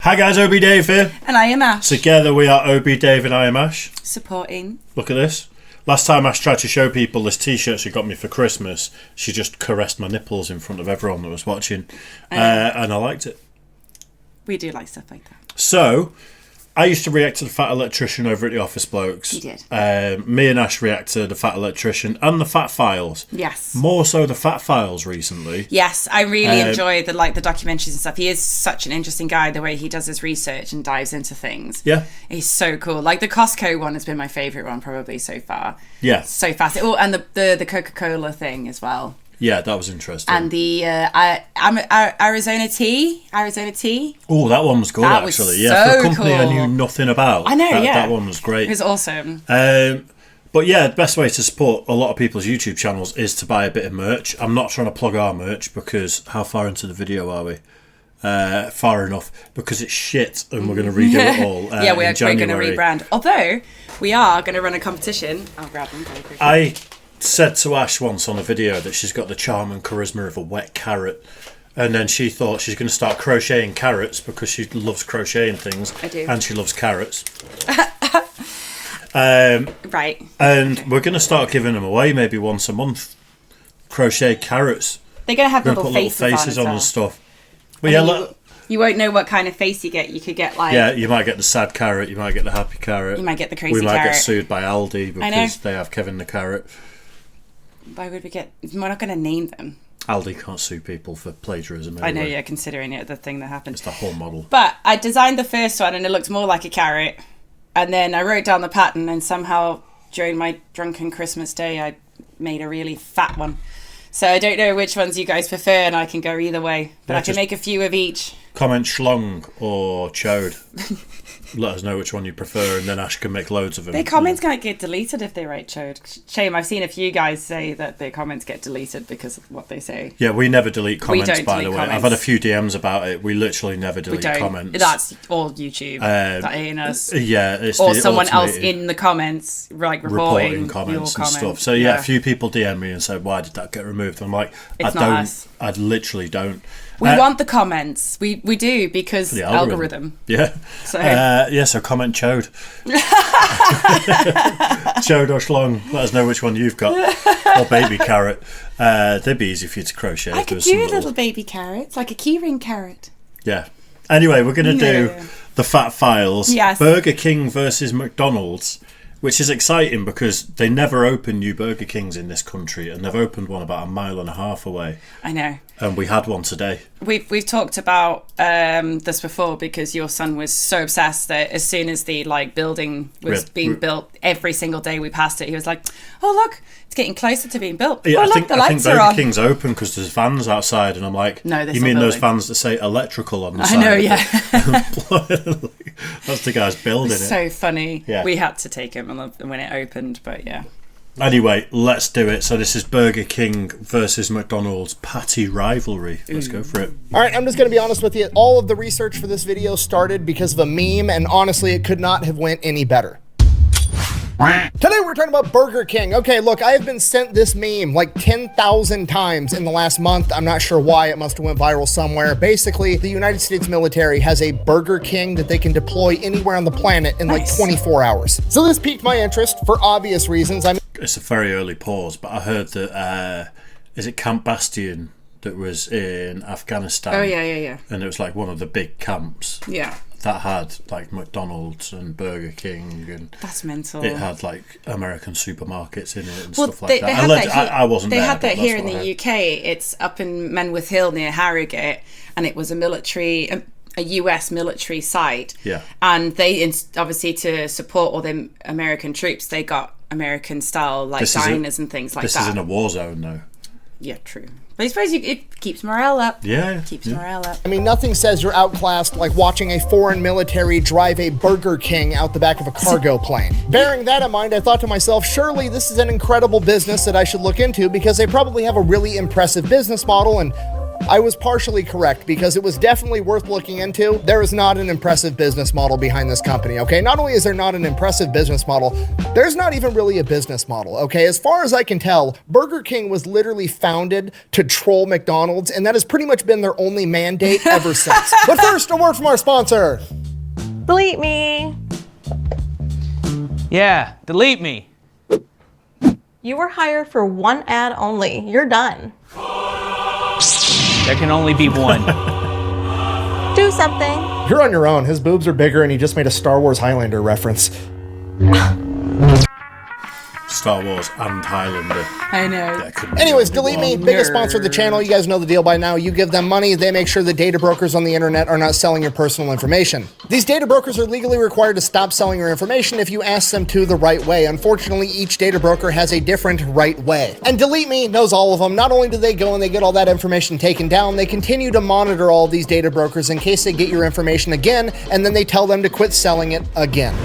Hi guys, Obi Dave here. And I am Ash. Together we are Obi Dave and I am Ash. Supporting. Look at this. Last time Ash tried to show people this t-shirt she got me for Christmas, she just caressed my nipples in front of everyone that was watching. And I liked it. We do like stuff like that. So, I used to react to the Fat Electrician over at the Office Blokes. You did. Me and Ash react to the Fat Electrician and the Fat Files. Yes. More so the Fat Files recently. Yes, I really enjoy the documentaries and stuff. He is such an interesting guy, the way he does his research and dives into things. Yeah. He's so cool. Like the Costco one has been my favourite one probably so far. Yeah. So fascinating. Oh, and the Coca-Cola thing as well. Yeah, that was interesting. And the Arizona tea. Oh, that one was good, That was actually. Yeah, for a so company I cool. knew nothing about. I know, yeah. That one was great. It was awesome. But yeah, the best way to support a lot of people's YouTube channels is to buy a bit of merch. I'm not trying to plug our merch because how far into the video are we? Far enough, because it's shit and we're going to redo it all. Yeah, we're going to January. rebrand. Although, we are going to run a competition. I'll grab them very quickly. I said to Ash once on a video that she's got the charm and charisma of a wet carrot. And then she thought she's going to start crocheting carrots because she loves crocheting things. I do. And she loves carrots. Right. And we're going to start giving them away maybe once a month. Crocheted carrots. They're going to have We're going to little put little faces on as and well. stuff. But yeah, You won't know what kind of face you get. You could get like... yeah, you might get the sad carrot, you might get the happy carrot. You might get the crazy We might carrot. get sued by Aldi I know. because they have Kevin the Carrot. Why would we get... We're not going to name them. Aldi can't sue people for plagiarism anyway. I know, yeah, considering it, the thing that happened. It's the whole model. But I designed the first one and it looked more like a carrot. And then I wrote down the pattern and somehow during my drunken Christmas day, I made a really fat one. So I don't know which ones you guys prefer and I can go either way. But Yeah, I can just make a few of each. Comment schlong or chode. Let us know which one you prefer and then Ash can make loads of them. Their comments can't get deleted if they write chode. Shame, I've seen a few guys say that their comments get deleted because of what they say. Yeah, we never delete comments, don't by the delete way. comments. I've had a few DMs about it. We literally never delete We don't. comments. That's all YouTube. That ain't us. Yeah, it's Or the someone else automated in the comments, like reporting comments your and comment. stuff. So yeah, a few people DM me and said, "Why did that get removed?" I'm like, It's I not don't. us. I literally don't. We want the comments. We do because the algorithm. Yeah. So So comment chode. Chode or schlong. Let us know which one you've got. Or baby carrot. They'd be easy for you to crochet. I if there could was do some a little baby carrot. It's like a keyring carrot. Yeah. Anyway, we're going to do Yeah. the Fat Files. Yes. Burger King versus McDonald's, which is exciting because they never open new Burger Kings in this country, and they've opened one about 1.5 miles away. I know. And we had one today. We've talked about this before because your son was so obsessed that as soon as the building was being built, every single day we passed it, he was like, "Oh look, it's getting closer to being built. Yeah, oh I look, think the lights are Burger on." King's open because there's fans outside, and I'm like, No, they're you still mean those building. fans that say electrical on the I side? know, of yeah. it? That's the guys building it. So funny. Yeah. We had to take him when it opened, but yeah. Anyway, let's do it. So this is Burger King versus McDonald's patty rivalry. Let's go for it. All right, I'm just going to be honest with you. All of the research for this video started because of a meme, and honestly, it could not have went any better. Today we're talking about Burger King. Okay, look, I have been sent this meme like 10,000 times in the last month. I'm not sure why. It must have went viral somewhere. Basically, the United States military has a Burger King that they can deploy anywhere on the planet in like 24 hours. So this piqued my interest for obvious reasons. It's a very early pause, but I heard that, is it Camp Bastion that was in Afghanistan? Oh, yeah. And it was like one of the big camps. Yeah. That had like McDonald's and Burger King, and That's mental. it had like American supermarkets in it and Well, stuff like that. had that here, I wasn't They there. had but that here that's in what I the heard. UK. It's up in Menwith Hill near Harrogate, and it was a US military site. Yeah. And they obviously to support all the American troops, they got American style diners and things like This that. is in a war zone though. Yeah, true. But I suppose it keeps morale up. Yeah. Keeps morale up. I mean, nothing says you're outclassed like watching a foreign military drive a Burger King out the back of a cargo plane. Bearing that in mind, I thought to myself, surely this is an incredible business that I should look into because they probably have a really impressive business model and I was partially correct because it was definitely worth looking into. There is not an impressive business model behind this company, okay? Not only is there not an impressive business model, there's not even really a business model, okay? As far as I can tell, Burger King was literally founded to troll McDonald's, and that has pretty much been their only mandate ever since. But first, a word from our sponsor. Delete me. Yeah, delete me. You were hired for one ad only. You're done. There can only be one. Do something. You're on your own. His boobs are bigger and he just made a Star Wars Highlander reference. Star Wars and Highlander. I know. Anyways, Delete Me, biggest sponsor of the channel. You guys know the deal by now. You give them money, they make sure the data brokers on the internet are not selling your personal information. These data brokers are legally required to stop selling your information if you ask them to the right way. Unfortunately, each data broker has a different right way. And Delete Me knows all of them. Not only do they go and they get all that information taken down, they continue to monitor all of these data brokers in case they get your information again, and then they tell them to quit selling it again.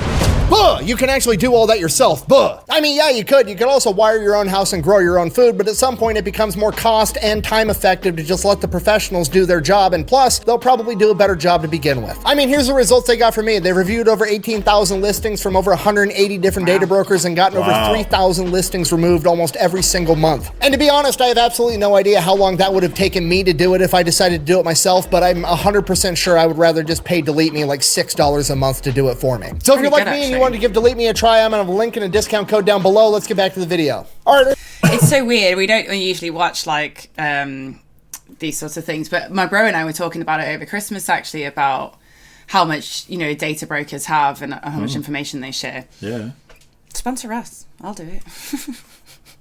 Buh! You can actually do all that yourself. Buh! I mean, yeah, you could. You could also wire your own house and grow your own food, but at some point it becomes more cost and time effective to just let the professionals do their job, and plus, they'll probably do a better job to begin with. I mean, here's the results they got for me. They reviewed over 18,000 listings from over 180 different data brokers and gotten over 3,000 listings removed almost every single month. And to be honest, I have absolutely no idea how long that would have taken me to do it if I decided to do it myself, but I'm 100% sure I would rather just pay Delete Me like $6 a month to do it for me. So if you're like me and you wanted to give Delete Me a try, I'm gonna have a link and a discount code down below. Let's get back to the video. All right. It's so weird. We don't usually watch like these sorts of things, but my bro and I were talking about it over Christmas actually, about how much, you know, data brokers have and how much information they share. Yeah. Sponsor us. I'll do it.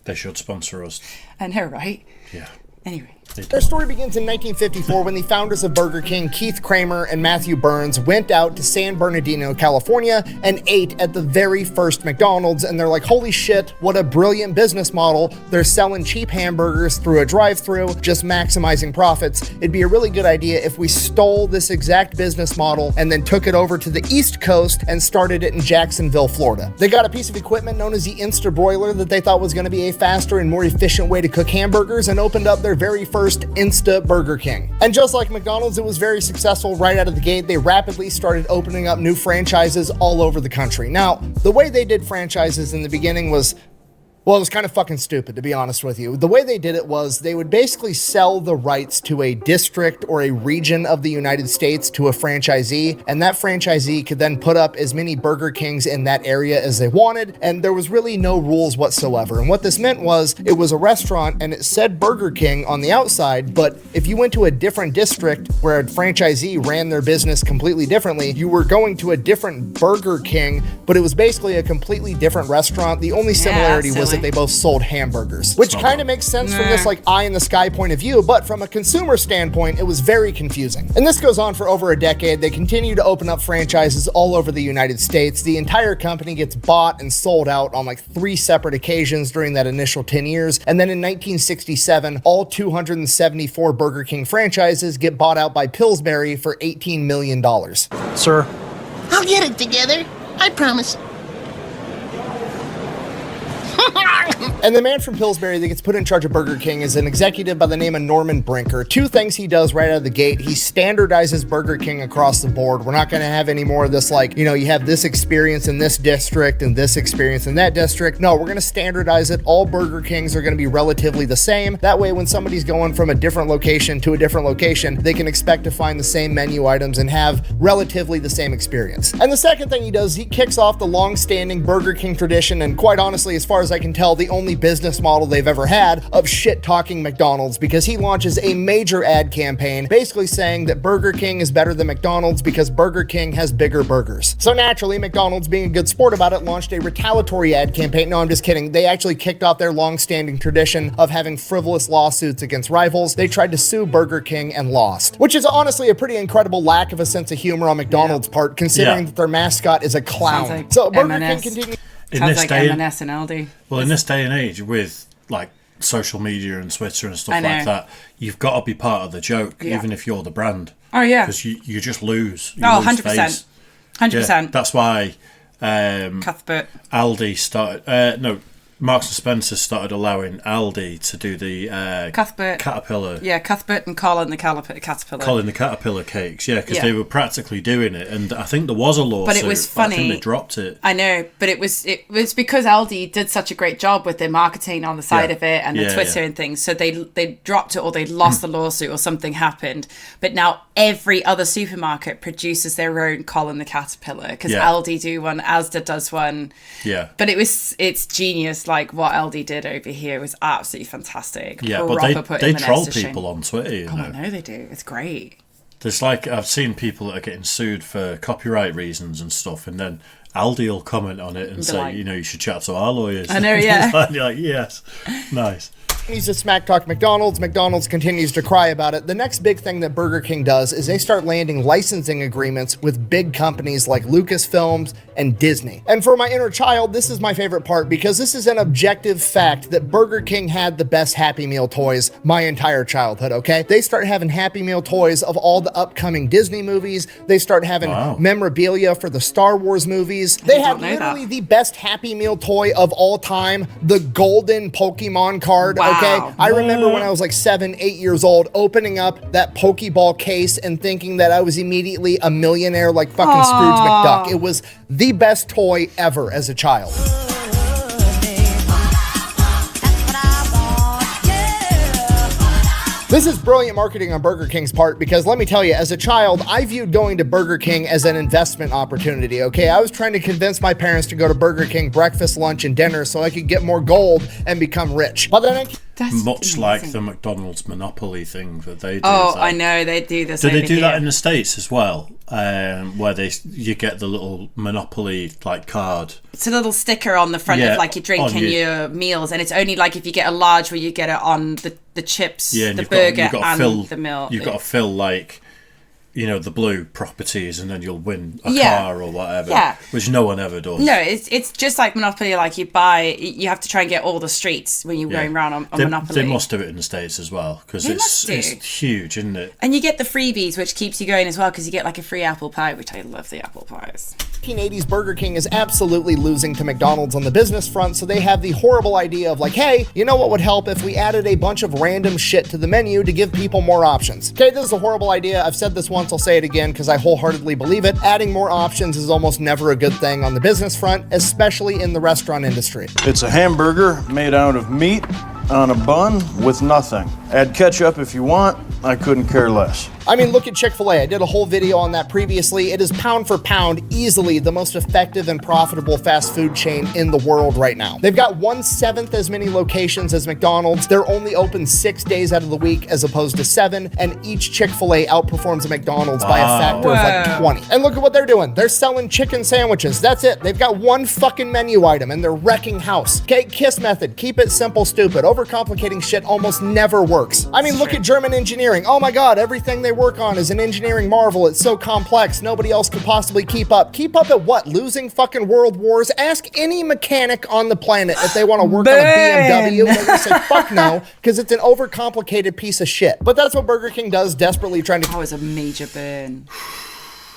They should sponsor us. I know, right? Yeah. Anyway. Their story begins in 1954 when the founders of Burger King, Keith Kramer and Matthew Burns, went out to San Bernardino, California, and ate at the very first McDonald's, and they're like, holy shit, what a brilliant business model. They're selling cheap hamburgers through a drive-thru, just maximizing profits. It'd be a really good idea if we stole this exact business model and then took it over to the East Coast and started it in Jacksonville, Florida. They got a piece of equipment known as the Insta Broiler that they thought was going to be a faster and more efficient way to cook hamburgers, and opened up their very first Insta Burger King. And just like McDonald's, it was very successful right out of the gate. They rapidly started opening up new franchises all over the country. Now, the way they did franchises in the beginning was, well, it was kind of fucking stupid, to be honest with you. The way they did it was they would basically sell the rights to a district or a region of the United States to a franchisee, and that franchisee could then put up as many Burger Kings in that area as they wanted, and there was really no rules whatsoever. And what this meant was it was a restaurant and it said Burger King on the outside, but if you went to a different district where a franchisee ran their business completely differently, you were going to a different Burger King, but it was basically a completely different restaurant. The only similarity was that they both sold hamburgers, which kind of makes sense from this like eye in the sky point of view, but from a consumer standpoint, it was very confusing. And this goes on for over a decade. They continue to open up franchises all over the United States. The entire company gets bought and sold out on like 3 separate occasions during that initial 10 years. And then in 1967, all 274 Burger King franchises get bought out by Pillsbury for $18 million. Sir. I'll get it together. I promise. And the man from Pillsbury that gets put in charge of Burger King is an executive by the name of Norman Brinker. 2 things he does right out of the gate. He standardizes Burger King across the board. We're not going to have any more of this, like, you know, you have this experience in this district and this experience in that district. No, we're going to standardize it. All Burger Kings are going to be relatively the same. That way, when somebody's going from a different location to a different location, they can expect to find the same menu items and have relatively the same experience. And the second thing he does, he kicks off the long-standing Burger King tradition, and quite honestly, as far as I can tell, the only business model they've ever had of shit-talking McDonald's, because he launches a major ad campaign basically saying that Burger King is better than McDonald's because Burger King has bigger burgers. So naturally, McDonald's, being a good sport about it, launched a retaliatory ad campaign. No, I'm just kidding. They actually kicked off their long-standing tradition of having frivolous lawsuits against rivals. They tried to sue Burger King and lost, which is honestly a pretty incredible lack of a sense of humor on McDonald's part, considering that their mascot is a clown. Like so Burger M&S. King continues. Sounds like M&S and Aldi. Well, in this day and age, with like social media and Twitter and stuff like that, you've got to be part of the joke, even if you're the brand. Oh, yeah. Because you just lose. You oh, lose 100%. face. 100%. Yeah, that's why Cuthbert. Aldi started... Marks and Spencer started allowing Aldi to do the Cuthbert. caterpillar. Yeah, Cuthbert and Colin the caterpillar. Colin the caterpillar cakes, because they were practically doing it, and I think there was a lawsuit. But it was funny. I think they dropped it. I know, but it was because Aldi did such a great job with their marketing on the side of it and the Twitter and things. So they dropped it, or they lost the lawsuit, or something happened. But now every other supermarket produces their own Colin the caterpillar, because Aldi do one, Asda does one. Yeah. But it's genius. Like what Aldi did over here was absolutely fantastic. Yeah, but they troll people on Twitter. You know? I know they do. It's great. There's like, I've seen people that are getting sued for copyright reasons and stuff, and then Aldi will comment on it and say, like, you should chat to our lawyers. I know, yeah. You're like, yes, nice. He's to smack talk McDonald's. McDonald's continues to cry about it. The next big thing that Burger King does is they start landing licensing agreements with big companies like Lucasfilms and Disney. And for my inner child, this is my favorite part, because this is an objective fact that Burger King had the best Happy Meal toys my entire childhood, okay? They start having Happy Meal toys of all the upcoming Disney movies. They start having memorabilia for the Star Wars movies. They had literally the best Happy Meal toy of all time, the golden Pokemon card. Wow. Okay, I remember when I was like 7, 8 years old, opening up that Pokeball case and thinking that I was immediately a millionaire like fucking Scrooge McDuck. It was the best toy ever as a child. This is brilliant marketing on Burger King's part, because let me tell you, as a child, I viewed going to Burger King as an investment opportunity, okay? I was trying to convince my parents to go to Burger King breakfast, lunch, and dinner so I could get more gold and become rich. But then That's much amazing. like the McDonald's Monopoly thing that they do. Oh, I know, they do this. Do they over do here. that in the States as well? Where you get the little Monopoly like card. It's a little sticker on the front of like your drink and your meals, and it's only like if you get a large where you get it on the chips, the burger, and the meal. You've got to fill like, the blue properties, and then you'll win a car or whatever. Yeah. Which no one ever does. No, it's just like Monopoly. Like you have to try and get all the streets when you're going around on Monopoly. They must do it in the States as well, because it's huge, isn't it? And you get the freebies, which keeps you going as well, because you get like a free apple pie, which I love the apple pies. 1980s Burger King is absolutely losing to McDonald's on the business front, so they have the horrible idea of like, hey, you know what would help if we added a bunch of random shit to the menu to give people more options. Okay, this is a horrible idea. I've said this once, I'll say it again because I wholeheartedly believe it. Adding more options is almost never a good thing on the business front, especially in the restaurant industry. It's a hamburger made out of meat on a bun with nothing. Add ketchup if you want. I couldn't care less. I mean, look at Chick-fil-A. I did a whole video on that previously. It is pound for pound easily the most effective and profitable fast food chain in the world right now. They've got 1/7 as many locations as McDonald's. They're only open 6 days out of the week as opposed to 7, and each Chick-fil-A outperforms a McDonald's by a factor of like 20. And look at what they're doing. They're selling chicken sandwiches. That's it. They've got one fucking menu item and they're wrecking house. Okay, KISS method. Keep it simple, stupid. Overcomplicating shit almost never works. I mean, look at German engineering. Oh my God, everything they work on is an engineering marvel. It's so complex. Nobody else could possibly keep up. Keep up at what? Losing fucking world wars? Ask any mechanic on the planet if they want to work on a BMW. They're gonna say fuck no, because it's an overcomplicated piece of shit. But that's what Burger King does, desperately trying to... That was a major burn.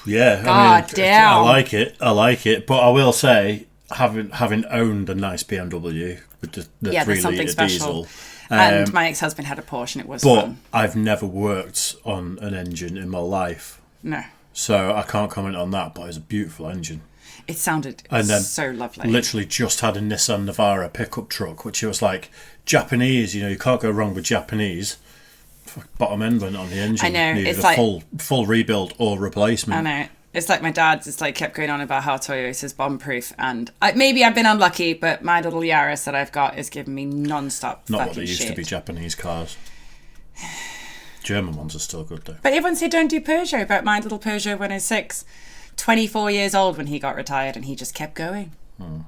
Yeah, God damn. I like it. But I will say, having owned a nice BMW with the 3-litre diesel... and my ex-husband had a Porsche and it was fun. But I've never worked on an engine in my life. No. So I can't comment on that, but it was a beautiful engine. It sounded so lovely. Literally just had a Nissan Navara pickup truck, which was like Japanese, you can't go wrong with Japanese. Bottom end went on the engine. I know. Needed it's a like full rebuild or replacement. I know. It's like my dad just like kept going on about how Toyota's bomb-proof, and maybe I've been unlucky, but my little Yaris that I've got is giving me non-stop Not fucking what they used shit. to be Japanese cars. German ones are still good though. But everyone said don't do Peugeot, but my little Peugeot 106, 24 years old when he got retired, and he just kept going.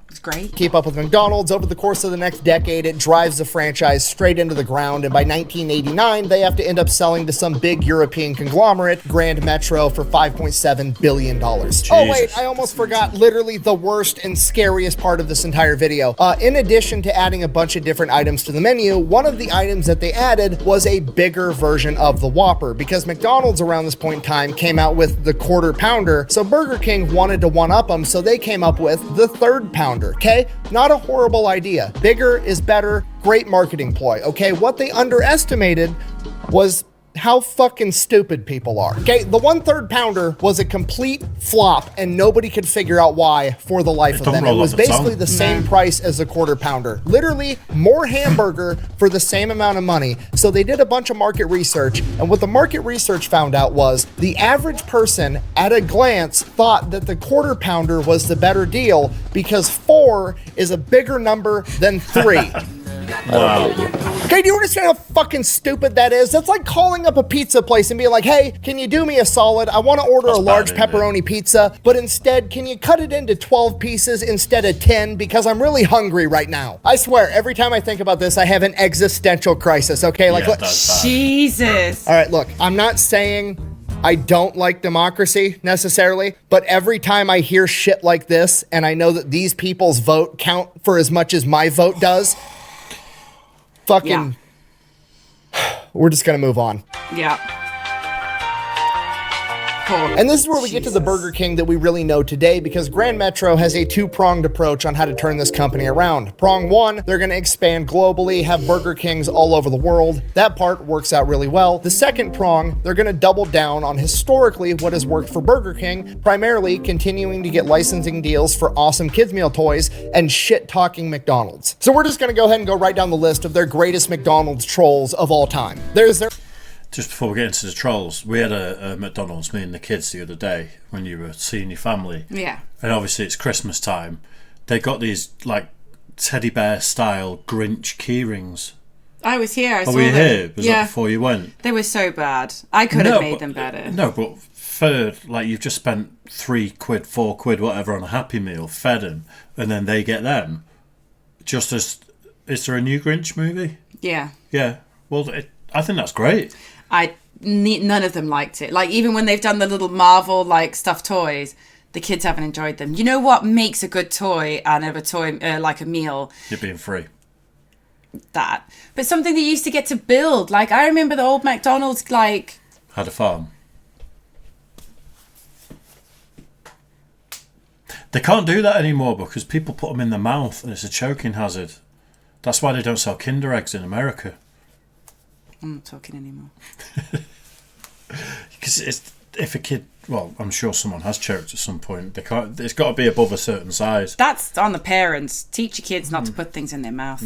It's great. Keep up with McDonald's. Over the course of the next decade, it drives the franchise straight into the ground, and by 1989, they have to end up selling to some big European conglomerate, Grand Metro, for $5.7 billion. Oh wait, I almost forgot literally the worst and scariest part of this entire video. In addition to adding a bunch of different items to the menu, one of the items that they added was a bigger version of the Whopper, because McDonald's around this point in time came out with the Quarter Pounder, so Burger King wanted to one-up them, so they came up with the third third pounder, okay? Not a horrible idea. Bigger is better, great marketing ploy, okay? What they underestimated was how fucking stupid people are. Okay, the 1/3 pounder was a complete flop and nobody could figure out why for the life of them. It was basically the same price as a 1/4 pounder. Literally more hamburger for the same amount of money. So they did a bunch of market research, and what the market research found out was the average person at a glance thought that the 1/4 pounder was the better deal because 4 is a bigger number than 3. Wow. Okay, do you understand how fucking stupid that is? That's like calling up a pizza place and being like, hey, can you do me a solid? I want to order a large pepperoni pizza, but instead, can you cut it into 12 pieces instead of 10 because I'm really hungry right now? I swear, every time I think about this, I have an existential crisis, okay? Like, Jesus. All right, look, I'm not saying I don't like democracy necessarily, but every time I hear shit like this and I know that these people's vote count for as much as my vote does, fucking, we're just gonna move on. Yeah. And this is where we get to the Burger King that we really know today, because Grand Metro has a two-pronged approach on how to turn this company around. Prong one, they're gonna expand globally, have Burger Kings all over the world. That part works out really well. The second prong, they're gonna double down on historically what has worked for Burger King, primarily continuing to get licensing deals for awesome kids meal toys and shit-talking McDonald's. So we're just gonna go ahead and go right down the list of their greatest McDonald's trolls of all time. There's their... Just before we get into the trolls, we had a McDonald's, me and the kids, the other day when you were seeing your family. Yeah. And obviously it's Christmas time. They got these like teddy bear style Grinch key rings. I was here. I saw were you them. here? Was that before you went? They were so bad. I could have made them better. No, but for like you've just spent £3, £4, whatever on a Happy Meal, fed them, and then they get them. Just as, is there a new Grinch movie? Yeah. Yeah. Well, I think that's great. None of them liked it. Like, even when they've done the little Marvel like stuffed toys, the kids haven't enjoyed them. You know what makes a good toy and of a toy like a meal? You're being free. That, but something that you used to get to build. Like, I remember the old McDonald's like had a farm. They can't do that anymore because people put them in their mouth and it's a choking hazard. That's why they don't sell Kinder eggs in America. I'm not talking anymore. Because if a kid, well, I'm sure someone has choked at some point. They can't. It's got to be above a certain size. That's on the parents. Teach your kids not to put things in their mouth.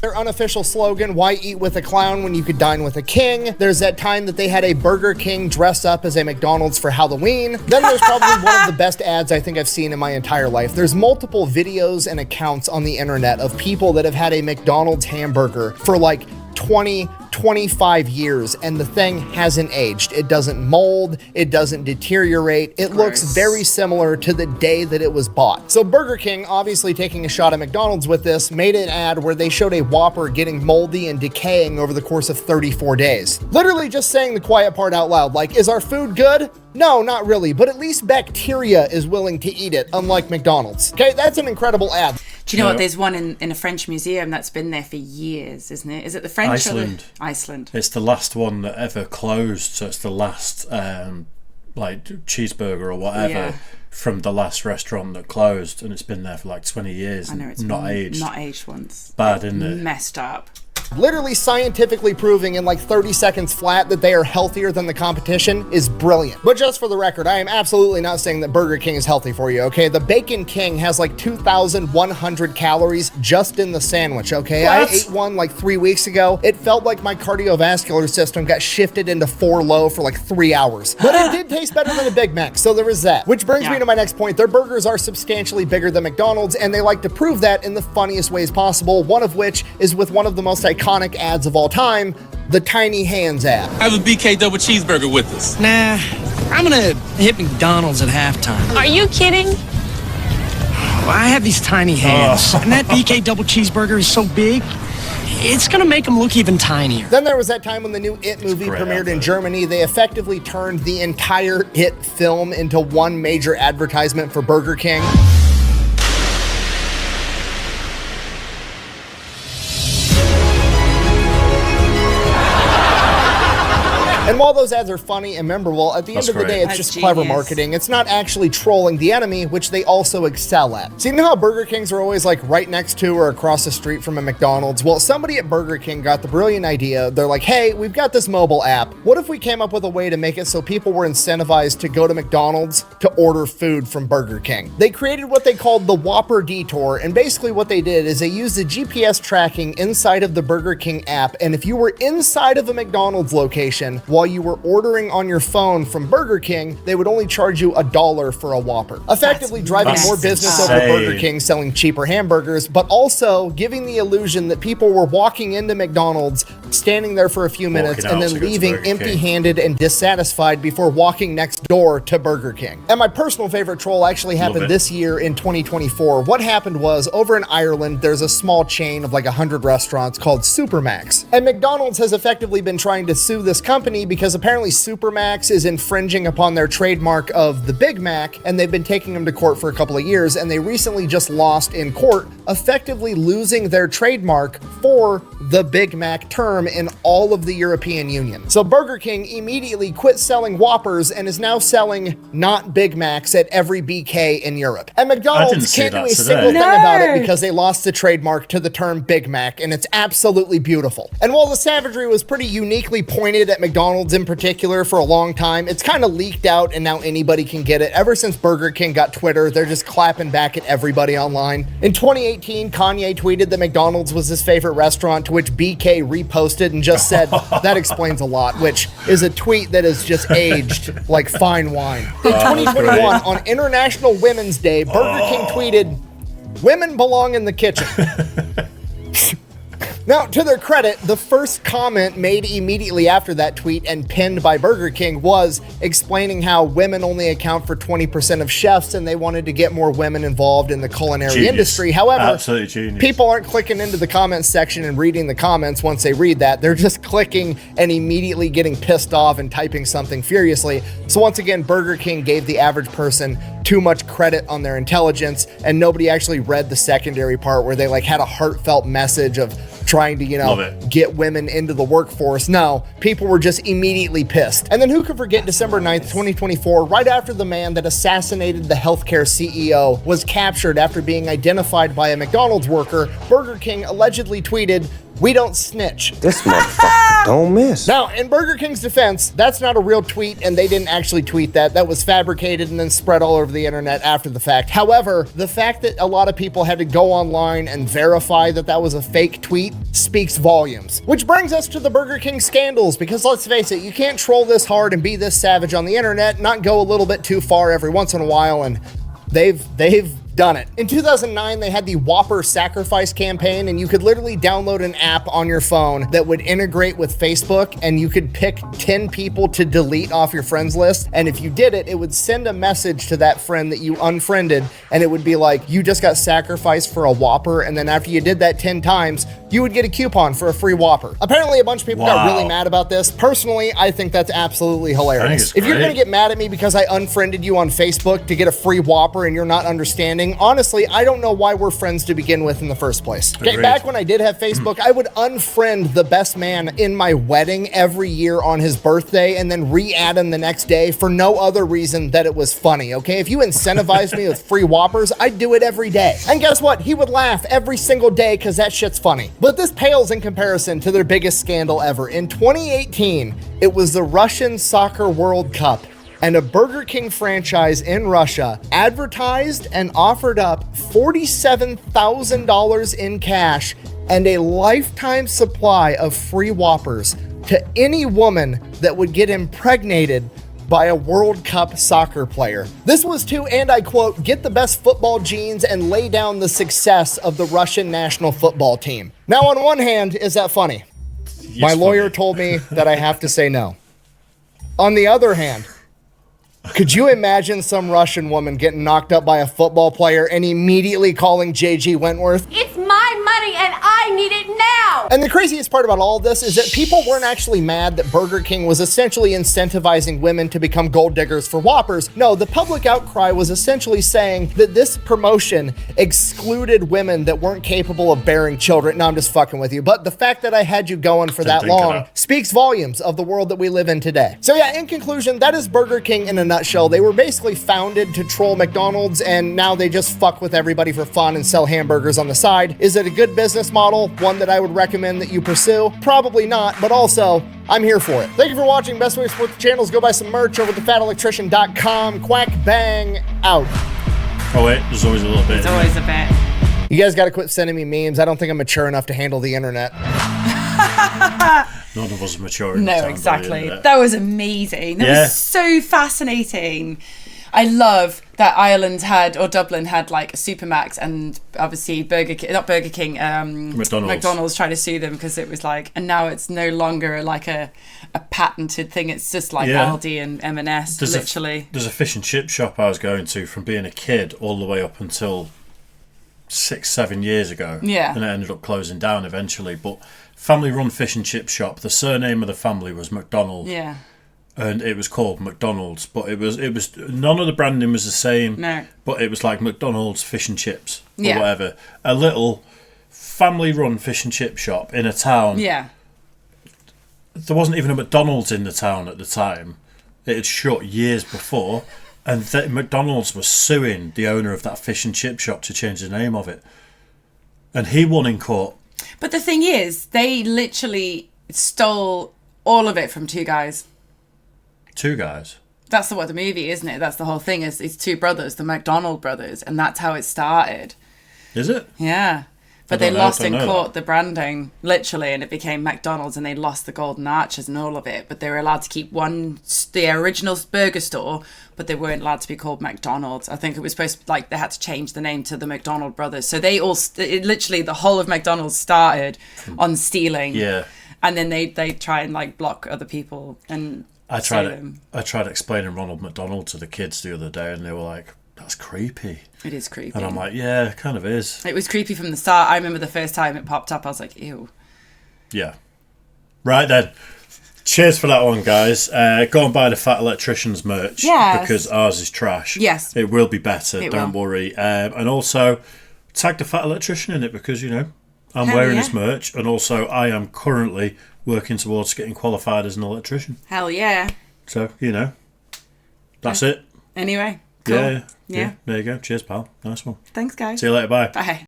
Their unofficial slogan, why eat with a clown when you could dine with a king? There's that time that they had a Burger King dress up as a McDonald's for Halloween. Then there's probably one of the best ads I think I've seen in my entire life. There's multiple videos and accounts on the internet of people that have had a McDonald's hamburger for like 20, 25 years, and the thing hasn't aged. It doesn't mold, it doesn't deteriorate. It looks very similar to the day that it was bought. So Burger King, obviously taking a shot at McDonald's with this, made an ad where they showed a Whopper getting moldy and decaying over the course of 34 days. Literally just saying the quiet part out loud, like, is our food good? No, not really, but at least bacteria is willing to eat it, unlike McDonald's. Okay, that's an incredible ad. Do you know what? There's one in a French museum that's been there for years, isn't it? Is it the French Iceland? Or the Iceland? It's the last one that ever closed, so it's the last like cheeseburger or whatever from the last restaurant that closed, and it's been there for like 20 years. I know, it's not aged. Not aged once. Bad, isn't it? Messed up. Literally scientifically proving in like 30 seconds flat that they are healthier than the competition is brilliant. But just for the record, I am absolutely not saying that Burger King is healthy for you, okay? The Bacon King has like 2,100 calories just in the sandwich, okay? What? I ate one like 3 weeks ago. It felt like my cardiovascular system got shifted into 4 low for like 3 hours. But it did taste better than a Big Mac, so there was that. Which brings me to my next point. Their burgers are substantially bigger than McDonald's, and they like to prove that in the funniest ways possible, one of which is with one of the most iconic ads of all time, the Tiny Hands ad. Have a BK double cheeseburger with us. Nah, I'm gonna hit McDonald's at halftime. Are you kidding? I have these tiny hands, and that BK double cheeseburger is so big, it's gonna make them look even tinier. Then there was that time when the new It movie premiered in Germany. They effectively turned the entire It film into one major advertisement for Burger King. And while while those ads are funny and memorable, at the end of the day, it's just clever marketing. It's not actually trolling the enemy, which they also excel at. So you know how Burger Kings are always like right next to or across the street from a McDonald's? Well, somebody at Burger King got the brilliant idea. They're like, hey, we've got this mobile app. What if we came up with a way to make it so people were incentivized to go to McDonald's to order food from Burger King? They created what they called the Whopper Detour, and basically what they did is they used the GPS tracking inside of the Burger King app, and if you were inside of a McDonald's location while you were ordering on your phone from Burger King, they would only charge you $1 for a Whopper, effectively driving more business over Burger King, selling cheaper hamburgers, but also giving the illusion that people were walking into McDonald's, standing there for a few minutes, and then leaving empty-handed and dissatisfied before walking next door to Burger King. And my personal favorite troll actually happened this year in 2024. What happened was, over in Ireland, there's a small chain of like 100 restaurants called Supermacs. And McDonald's has effectively been trying to sue this company because apparently Supermacs is infringing upon their trademark of the Big Mac, and they've been taking them to court for a couple of years, and they recently just lost in court, effectively losing their trademark for the Big Mac term in all of the European Union. So Burger King immediately quit selling Whoppers and is now selling not Big Macs at every BK in Europe. And McDonald's can't do a single thing about it because they lost the trademark to the term Big Mac, and it's absolutely beautiful. And while the savagery was pretty uniquely pointed at McDonald's in particular for a long time, it's kind of leaked out and now anybody can get it. Ever since Burger King got Twitter, they're just clapping back at everybody online. In 2018, Kanye tweeted that McDonald's was his favorite restaurant, to which BK reposted and just said, that explains a lot, which is a tweet that is just aged like fine wine. In 2021, on International Women's Day, Burger King tweeted, "Women belong in the kitchen." Now, to their credit, the first comment made immediately after that tweet and pinned by Burger King was explaining how women only account for 20% of chefs and they wanted to get more women involved in the culinary industry. However, people aren't clicking into the comments section and reading the comments once they read that. They're just clicking and immediately getting pissed off and typing something furiously. So once again, Burger King gave the average person too much credit on their intelligence, and nobody actually read the secondary part where they like had a heartfelt message of trying to, you know, get women into the workforce. No, people were just immediately pissed. And then who could forget December 9th, 2024, right after the man that assassinated the healthcare CEO was captured after being identified by a McDonald's worker, Burger King allegedly tweeted, "We don't snitch." This motherfucker don't miss. Now, in Burger King's defense, that's not a real tweet, and they didn't actually tweet that. That was fabricated and then spread all over the internet after the fact. However, the fact that a lot of people had to go online and verify that that was a fake tweet speaks volumes. Which brings us to the Burger King scandals, because let's face it, you can't troll this hard and be this savage on the internet, not go a little bit too far every once in a while, and they've done it. In 2009, they had the Whopper Sacrifice campaign, and you could literally download an app on your phone that would integrate with Facebook, and you could pick 10 people to delete off your friends list. And if you did it, it would send a message to that friend that you unfriended, and it would be like, you just got sacrificed for a Whopper, and then after you did that 10 times, you would get a coupon for a free Whopper. Apparently, a bunch of people got really mad about this. Personally, I think that's absolutely hilarious. If you're gonna get mad at me because I unfriended you on Facebook to get a free Whopper and you're not understanding, honestly, I don't know why we're friends to begin with in the first place. Okay, back when I did have Facebook, I would unfriend the best man in my wedding every year on his birthday and then re-add him the next day for no other reason that it was funny, okay? If you incentivized me with free Whoppers, I'd do it every day. And guess what? He would laugh every single day because that shit's funny. But this pales in comparison to their biggest scandal ever. In 2018, it was the Russian Soccer World Cup, and a Burger King franchise in Russia advertised and offered up $47,000 in cash and a lifetime supply of free Whoppers to any woman that would get impregnated by a World Cup soccer player. This was to, and I quote, get the best football genes and lay down the success of the Russian national football team. Now, on one hand, is that funny? My lawyer told me that I have to say no. On the other hand, could you imagine some Russian woman getting knocked up by a football player and immediately calling J.G. Wentworth? It's my money and I I need it now! And the craziest part about all of this is that people weren't actually mad that Burger King was essentially incentivizing women to become gold diggers for Whoppers. No, the public outcry was essentially saying that this promotion excluded women that weren't capable of bearing children. No, I'm just fucking with you. But the fact that I had you going for that long speaks volumes of the world that we live in today. So yeah, in conclusion, that is Burger King in a nutshell. They were basically founded to troll McDonald's, and now they just fuck with everybody for fun and sell hamburgers on the side. Is it a good business model? One that I would recommend that you pursue? Probably not, but also, I'm here for it. Thank you for watching. Best way to support the channel is go buy some merch over at thefatelectrician.com. Quack bang out. Oh wait, there's always a little bit. There's always a bit. You guys got to quit sending me memes. I don't think I'm mature enough to handle the internet. None of us are mature enough. No, exactly. That was amazing. That was so fascinating. I love that Ireland had, or Dublin had, like a Supermax, and obviously McDonald's tried to sue them because it was like, and now it's no longer like a patented thing. It's just like Aldi and M&S, literally. There's a fish and chip shop I was going to from being a kid all the way up until 6-7 years ago. Yeah. And it ended up closing down eventually. But family-run fish and chip shop. The surname of the family was McDonald. Yeah. And it was called McDonald's, but it was none of the branding was the same. No. But it was like McDonald's fish and chips or whatever. A little family-run fish and chip shop in a town. Yeah. There wasn't even a McDonald's in the town at the time. It had shut years before, and McDonald's was suing the owner of that fish and chip shop to change the name of it, and he won in court. But the thing is, they literally stole all of it from two guys. Two guys. That's what the movie, isn't it? That's the whole thing. It's two brothers, the McDonald brothers, and that's how it started. Is it? Yeah. But they lost in court the branding, literally, and it became McDonald's, and they lost the golden arches and all of it. But they were allowed to keep the original burger store, but they weren't allowed to be called McDonald's. I think it was supposed to, like, they had to change the name to the McDonald brothers. So they all, literally, the whole of McDonald's started on stealing. Yeah. And then they try and, like, block other people and... I tried explaining Ronald McDonald to the kids the other day, and they were like, that's creepy. It is creepy. And I'm like, yeah, it kind of is. It was creepy from the start. I remember the first time it popped up, I was like, ew. Yeah. Right then. Cheers for that one, guys. Go and buy the Fat Electrician's merch. Yes. Because ours is trash. Yes. It will be better, don't will. worry. And also, tag the Fat Electrician in it because, you know, I'm wearing his merch, and also I am currently working towards getting qualified as an electrician. Hell yeah. So, you know, that's it. Anyway, cool. Yeah. There you go. Cheers, pal. Nice one. Thanks, guys. See you later. Bye. Bye.